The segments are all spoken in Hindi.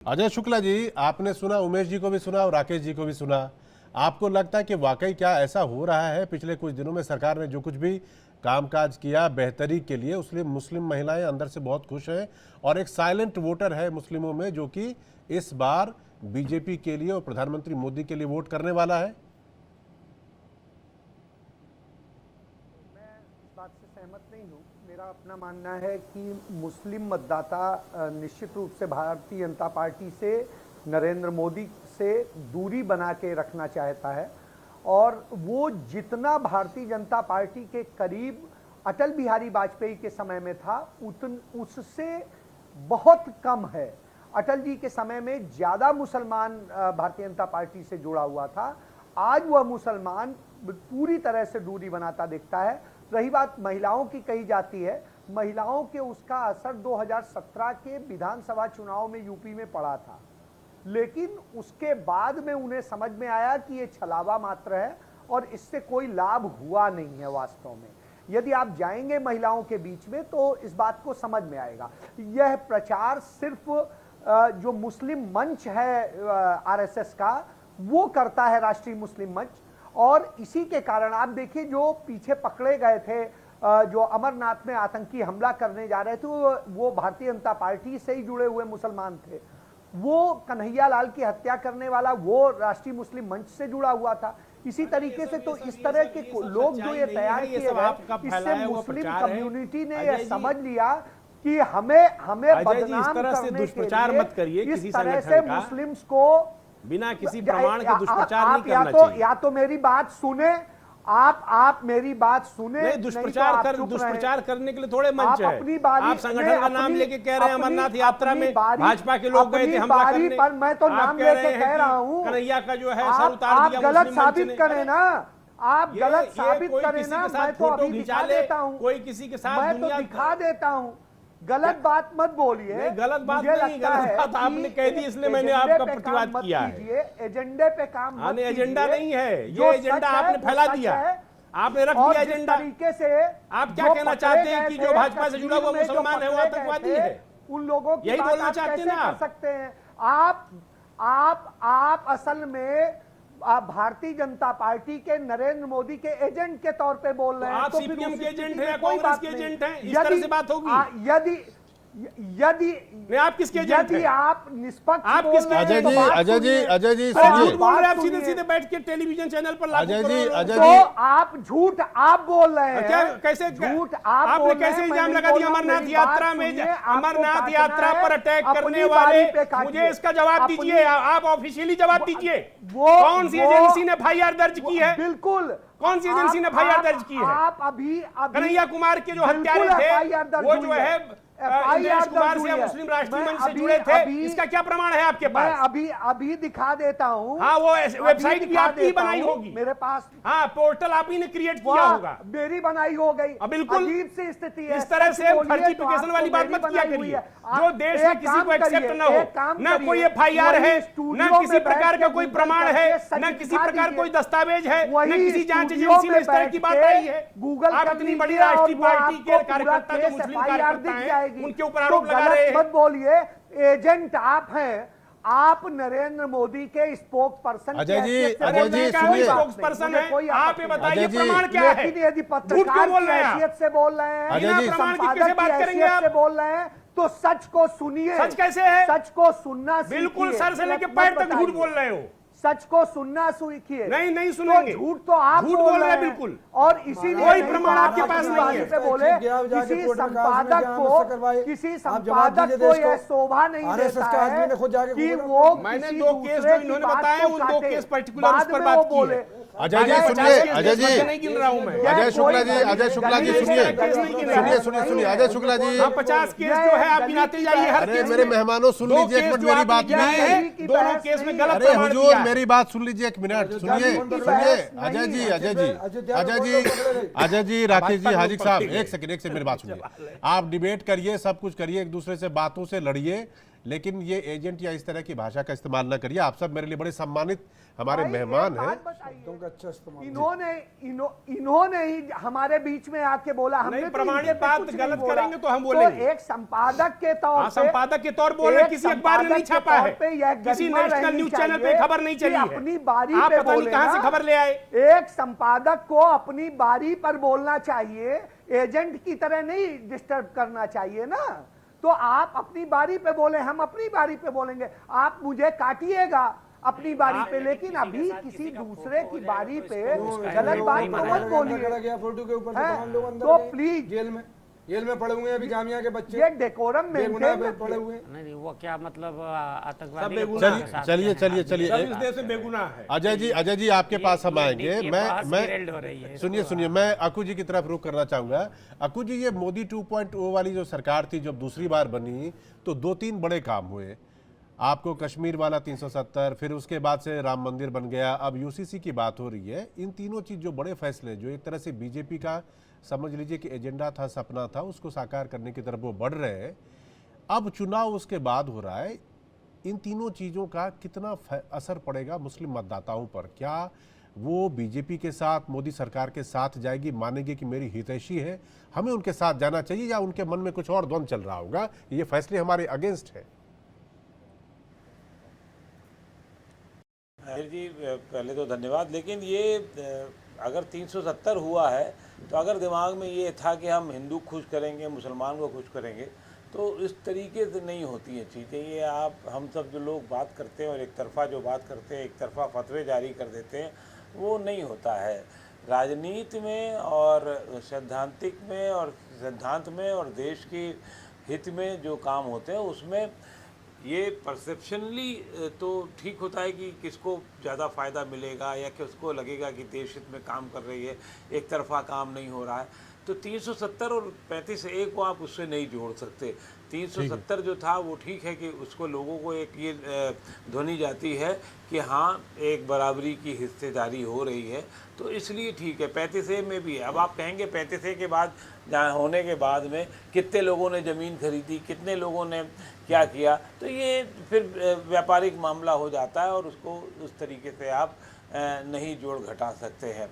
अजय शुक्ला जी, आपने सुना, उमेश जी को भी सुना और राकेश जी को भी सुना। आपको लगता है कि वाकई क्या ऐसा हो रहा है? पिछले कुछ दिनों में सरकार ने जो कुछ भी कामकाज किया बेहतरी के लिए, उसलिए मुस्लिम महिलाएं अंदर से बहुत खुश हैं और एक साइलेंट वोटर है मुस्लिमों में जो कि इस बार बीजेपी के लिए और प्रधानमंत्री मोदी के लिए वोट करने वाला है। मैं इस बात से सहमत नहीं हूँ। मेरा अपना मानना है कि मुस्लिम मतदाता निश्चित रूप से भारतीय जनता पार्टी से, नरेंद्र मोदी से दूरी बना के रखना चाहता है और वो जितना भारतीय जनता पार्टी के करीब अटल बिहारी वाजपेयी के समय में था उससे बहुत कम है। अटल जी के समय में ज़्यादा मुसलमान भारतीय जनता पार्टी से जुड़ा हुआ था, आज वह मुसलमान पूरी तरह से दूरी बनाता दिखता है। रही बात महिलाओं की, कही जाती है महिलाओं के उसका असर 2017 के विधानसभा चुनाव में यूपी में पड़ा था, लेकिन उसके बाद में उन्हें समझ में आया कि ये छलावा मात्र है और इससे कोई लाभ हुआ नहीं है। वास्तव में यदि आप जाएंगे महिलाओं के बीच में तो इस बात को समझ में आएगा। यह प्रचार सिर्फ जो मुस्लिम मंच है आरएसएस का, वो करता है, राष्ट्रीय मुस्लिम मंच, और इसी के कारण आप देखिए जो पीछे पकड़े गए थे, जो अमरनाथ में आतंकी हमला करने जा रहे थे, वो भारतीय जनता पार्टी से ही जुड़े हुए मुसलमान थे। वो कन्हैया लाल की हत्या करने वाला वो राष्ट्रीय मुस्लिम मंच से जुड़ा हुआ था। इसी तरीके से तो इस तरह के लोग जो ये तैयार किए गए, इससे मुस्लिम कम्युनिटी ने यह समझ लिया कि हमें बदनाम करने के लिए इस तरह से मुस्लिम्स को बिना किसी प्रमाण के दुष्प्रचार नहीं करना चाहिए। या तो मेरी बात सुने, आप मेरी बात सुने। नहीं, दुष्प्रचार करने के लिए थोड़े मंच है। आप संगठन का नाम लेके कह रहे हैं अमरनाथ यात्रा में भाजपा के लोग गए थे हमला करने, पर मैं तो नाम लेके कह रहा हूँ। कन्हैया का जो है सर उतार दिया, गलत साबित करें ना, आप गलत साबित करें ना। मैं तो अभी दिखा देता हूँ, कोई किसी के साथ मैं तो दिखा देता हूँ। गलत बात मत बोलिए। गलत बात नहीं, गलत बात आपने कह दी इसलिए मैंने आपका प्रतिवाद किया है। एजेंडे पे काम मत कीजिए। एजेंडा नहीं है ये, एजेंडा आपने फैला दिया, आपने रख दिया एजेंडा। तरीके से आप क्या कहना चाहते हैं कि जो भाजपा से जुड़ा हुआ मुसलमान है वो आतंकवादी है? उन लोगों की यही बोलना चाहते हैं ना कर सकते हैं आप असल में आप भारतीय जनता पार्टी के नरेंद्र मोदी के एजेंट के तौर पे बोल रहे हैं। आप सीपीएम के एजेंट हैं या कांग्रेस के एजेंट हैं? इस तरह से बात होगी। यदि आप किसके एजेंट हैं? आप निष्पक्ष, आप किसके अजय जी झूठ बोल रहे हैं। आप सीधे बैठ के टेलीविजन चैनल पर आप झूठ आप बोल रहे हैं। क्या कैसे झूठ आपने कैसे इल्जाम लगा दिया अमरनाथ यात्रा में, अमरनाथ यात्रा पर अटैक करने वाले? मुझे इसका जवाब दीजिए, आप ऑफिशियली जवाब दीजिए। कौन सी एजेंसी ने एफआईआर दर्ज की है? बिल्कुल, कौन सी एजेंसी ने एफआईआर दर्ज की है? आप अभी कन्हैया कुमार के जो हत्यारे थे वो जो है इंद्रेश कुमार से मुस्लिम राष्ट्रीय मंच से जुड़े थे, इसका क्या प्रमाण है आपके पास? मैं अभी दिखा देता हूँ। हाँ, वो वेबसाइट भी आपकी ही बनाई होगी मेरे पास। हाँ, पोर्टल आप ही ने क्रिएट किया होगा। मेरी बनाई हो गई। बिल्कुल अजीब सी स्थिति है। इस तरह से फर्जीफिकेशन वाली बात मत किया करिए। जो देश में किसी को एक्सेप्ट न हो, न कोई एफआईआर है, न किसी प्रकार का कोई प्रमाण है, न किसी प्रकार कोई दस्तावेज है, न किसी जांच एजेंसी में इस तरह की बात आई है। गूगल आप इतनी बड़ी राष्ट्रीय पार्टी के कार्यकर्ता, जो मुस्लिम कार्यकर्ता हैं, उनके ऊपर आरोप लगा रहे हैं। मत बोलिए, एजेंट आप हैं। आप नरेंद्र मोदी के स्पोक्स पर्सन। अजय जी सुनिए, स्पोक्स पर्सन है। आप ये बताइए प्रमाण क्या है? यदि पत्रकार की हैसियत से बोल रहे हैं, प्रमाण की कैसे बात करेंगे आप? बोल रहे हैं तो सच को सुनिए। सच कैसे है? सच को सुनना सीखिए। बिल्कुल सर से लेके पैर तक झूठ बोल रहे हो। सच को सुनना सीखिए। नहीं सुनेंगे। झूठ तो आप झूठ बोल रहे हैं बिल्कुल, और इसीलिए कोई प्रमाण आपके पास नहीं है। बोले किसी संपादक को यह शोभा नहीं देता है कि वो, मैंने 2 केस जो इन्होंने बताए उन 2 केस पर्टिकुलर उस पर बात की है। अजय जी सुनिए, नहीं गिन रहा हूं मैं। अजय शुक्ला जी सुनिए, अजय शुक्ला जी 50 केस जो है आप गिनाते जाइए। अरे मेरे मेहमानों सुन लीजिए एक मिनट मेरी बात भी। दोनों केस में गलत अरे प्रमाण हुजूर दिया है। मेरी बात सुन लीजिए एक मिनट, सुनिए। अजय जी राकेश जी हाजिक साहब, एक सेकंड मेरी बात सुनिए। आप डिबेट करिए, सब कुछ करिए, एक दूसरे से बातों से लड़िए, लेकिन ये एजेंट या इस तरह की भाषा का इस्तेमाल ना करिए। आप सब मेरे लिए बड़े सम्मानित हमारे मेहमान हैं। इन्होंने ही हमारे बीच में आके बोला, हमने तो प्रमाणित इनके पे बात कुछ गलत नहीं बोला। करेंगे तो हम बोलेंगे। तो एक संपादक के तौर पे, संपादक के तौर बोल रहे, किसी अखबार ने नहीं छापा है, किसी गरिमा नेशनल रहनी न्यूज चैनल पे चाहिए खबर नहीं कि चली है। अपनी बारी आप पे पता नहीं बोले कहां ना। से खबर ले आए। एक संपादक को अपनी बारी पर बोलना चाहिए, एजेंट की तरह नहीं डिस्टर्ब करना चाहिए ना। तो आप अपनी बारी पे बोले, हम अपनी बारी पे बोलेंगे। आप मुझे काटिएगा अपनी बारी पे, लेकिन अभी किसी दूसरे की बारी पे गलत बात मत बोलिए। फोटो के ऊपर से तमाम लोग अंदर तो गए। प्लीज, जेल में पड़े हुए हैं अभी जामिया के बच्चे, ये डेकोरम बेगुनाह मेंटेन पड़े हुए हैं। नहीं वो क्या मतलब आतंकवादी चलिए बेगुनाह है। अजय जी आपके पास हम आएंगे। मैं सुनिए, मैं अकू जी की तरफ रुख करना चाहूंगा। अकू जी, ये मोदी 2.0 वाली जो सरकार थी, जब दूसरी बार बनी तो 2-3 बड़े काम हुए। आपको कश्मीर वाला 370, फिर उसके बाद से राम मंदिर बन गया, अब यूसीसी की बात हो रही है। इन तीनों चीज जो बड़े फैसले, जो एक तरह से बीजेपी का समझ लीजिए कि एजेंडा था, सपना था, उसको साकार करने की तरफ वो बढ़ रहे हैं। अब चुनाव उसके बाद हो रहा है। इन तीनों चीज़ों का कितना असर पड़ेगा मुस्लिम मतदाताओं पर? क्या वो बीजेपी के साथ, मोदी सरकार के साथ जाएगी, मानेगी कि मेरी हितैषी है, हमें उनके साथ जाना चाहिए, या उनके मन में कुछ और द्वंद चल रहा होगा, ये फैसले हमारे अगेंस्ट है? जी पहले तो धन्यवाद। लेकिन ये अगर 370 हुआ है तो अगर दिमाग में ये था कि हम हिंदू खुश करेंगे, मुसलमान को खुश करेंगे, तो इस तरीके से नहीं होती हैं चीज़ें। ये हम सब जो लोग बात करते हैं और एक तरफा जो बात करते हैं, एक तरफा फतवे जारी कर देते हैं, वो नहीं होता है। राजनीति में और सैद्धांतिक में और सिद्धांत में और देश की हित में जो काम होते हैं, उसमें ये परसेप्शनली तो ठीक होता है कि किसको ज़्यादा फ़ायदा मिलेगा या किसको लगेगा कि देश हित में काम कर रही है, एक तरफा काम नहीं हो रहा है। तो 370 और 35A को आप उससे नहीं जोड़ सकते। 370 जो था वो ठीक है कि उसको लोगों को एक ये ध्वनि जाती है कि हाँ एक बराबरी की हिस्सेदारी हो रही है, तो इसलिए ठीक है। 35A में भी है। अब आप कहेंगे 35A के बाद जहाँ होने के बाद में कितने लोगों ने ज़मीन खरीदी, कितने लोगों ने क्या किया, तो ये फिर व्यापारिक मामला हो जाता है और उसको उस तरीके से आप नहीं जोड़ घटा सकते हैं।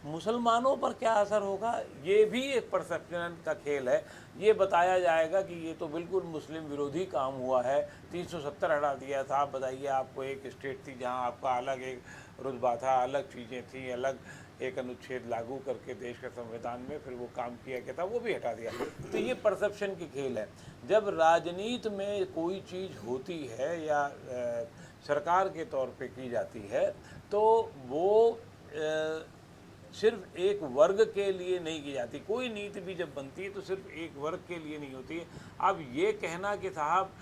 मुसलमानों पर क्या असर होगा, ये भी एक परसेप्शन का खेल है। ये बताया जाएगा कि ये तो बिल्कुल मुस्लिम विरोधी काम हुआ है, 370 हटा दिया था। आप बताइए, आपको एक स्टेट थी जहां आपका अलग एक रुतबा था, अलग चीज़ें थी, अलग एक अनुच्छेद लागू करके देश के संविधान में फिर वो काम किया गया था, वो भी हटा दिया। तो ये परसेप्शन की खेल है। जब राजनीति में कोई चीज़ होती है या सरकार के तौर पे की जाती है, तो वो सिर्फ एक वर्ग के लिए नहीं की जाती। कोई नीति भी जब बनती है तो सिर्फ एक वर्ग के लिए नहीं होती है। अब ये कहना कि साहब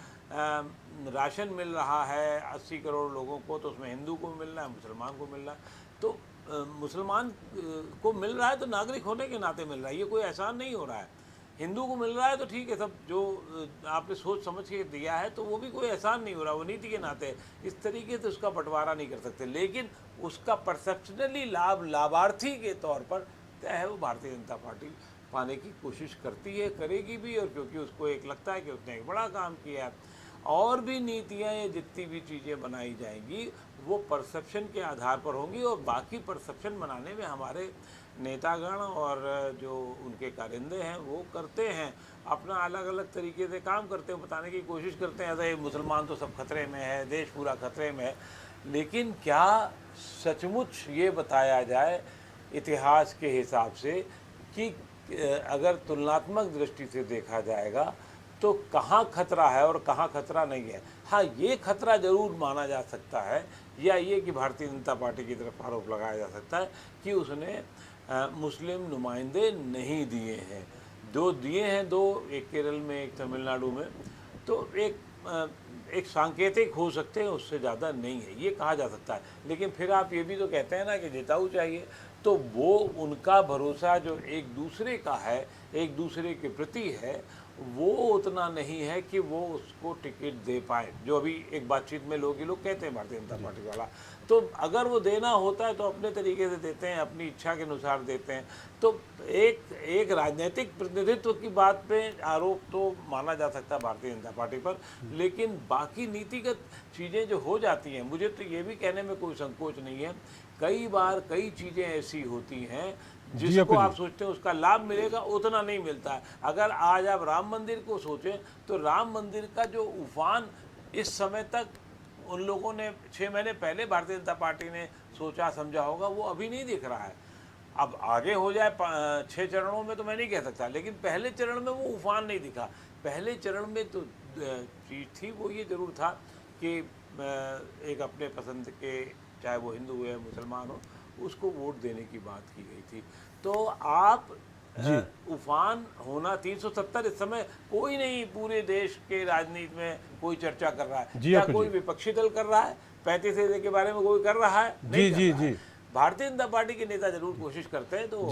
राशन मिल रहा है 80 करोड़ लोगों को, तो उसमें हिंदू को मिल रहा है, मुसलमान को मिल रहा है, तो मुसलमान को मिल रहा है तो नागरिक होने के नाते मिल रहा है, ये कोई एहसान नहीं हो रहा है। हिंदू को मिल रहा है तो ठीक है, सब जो आपने सोच समझ के दिया है तो वो भी कोई एहसान नहीं हो रहा, वो नीति के नाते इस तरीके से उसका बंटवारा नहीं कर सकते। लेकिन उसका परसेप्शनली लाभ लाभार्थी के तौर पर तय है, वो भारतीय जनता पार्टी पाने की कोशिश करती है, करेगी भी। और क्योंकि उसको एक लगता है कि उसने एक बड़ा काम किया है, और भी नीतियाँ या जितनी भी चीज़ें बनाई जाएंगी वो परसेप्शन के आधार पर होंगी। और बाकी परसेप्शन बनाने में हमारे नेतागण और जो उनके कारिंदे हैं वो करते हैं, अपना अलग अलग तरीके से काम करते हैं, बताने की कोशिश करते हैं ऐसे मुसलमान तो सब खतरे में है, देश पूरा खतरे में है। लेकिन क्या सचमुच ये बताया जाए इतिहास के हिसाब से कि अगर तुलनात्मक दृष्टि से देखा जाएगा तो कहाँ खतरा है और कहाँ खतरा नहीं है? हाँ, ये खतरा ज़रूर माना जा सकता है, या ये कि भारतीय जनता पार्टी की तरफ आरोप लगाया जा सकता है कि उसने मुस्लिम नुमाइंदे नहीं दिए हैं। दो दिए हैं, दो, एक केरल में एक तमिलनाडु में, तो एक सांकेतिक हो सकते हैं, उससे ज़्यादा नहीं है, ये कहा जा सकता है। लेकिन फिर आप ये भी तो कहते हैं ना कि जिताऊ चाहिए, तो वो उनका भरोसा जो एक दूसरे का है, एक दूसरे के प्रति है, वो उतना नहीं है कि वो उसको टिकट दे पाए, जो अभी एक बातचीत में लोग कहते हैं भारतीय जनता पार्टी वाला। तो अगर वो देना होता है तो अपने तरीके से देते हैं, अपनी इच्छा के अनुसार देते हैं। तो एक राजनीतिक प्रतिनिधित्व की बात पे आरोप तो माना जा सकता है भारतीय जनता पार्टी पर, लेकिन बाकी नीतिगत चीज़ें जो हो जाती हैं, मुझे तो ये भी कहने में कोई संकोच नहीं है, कई बार कई चीज़ें ऐसी होती हैं जिसको आप सोचते हैं उसका लाभ मिलेगा, उतना नहीं मिलता है। अगर आज आप राम मंदिर को सोचें तो राम मंदिर का जो उफान इस समय तक उन लोगों ने 6 महीने पहले भारतीय जनता पार्टी ने सोचा समझा होगा, वो अभी नहीं दिख रहा है। अब आगे हो जाए 6 चरणों में तो मैं नहीं कह सकता, लेकिन पहले चरण में वो उफान नहीं दिखा। पहले चरण में तो चीज़ थी वो ये ज़रूर था कि एक अपने पसंद के, चाहे वो हिंदू हो या मुसलमान हो, उसको वोट देने की बात की गई थी। तो आप उफान होना 370 इस समय कोई नहीं पूरे देश के राजनीति में कोई चर्चा कर रहा है, क्या कोई विपक्षी दल कर रहा है? 35 के बारे में कोई कर रहा है? नहीं कर रहा है। भारतीय जनता पार्टी के नेता जरूर कोशिश करते हैं। तो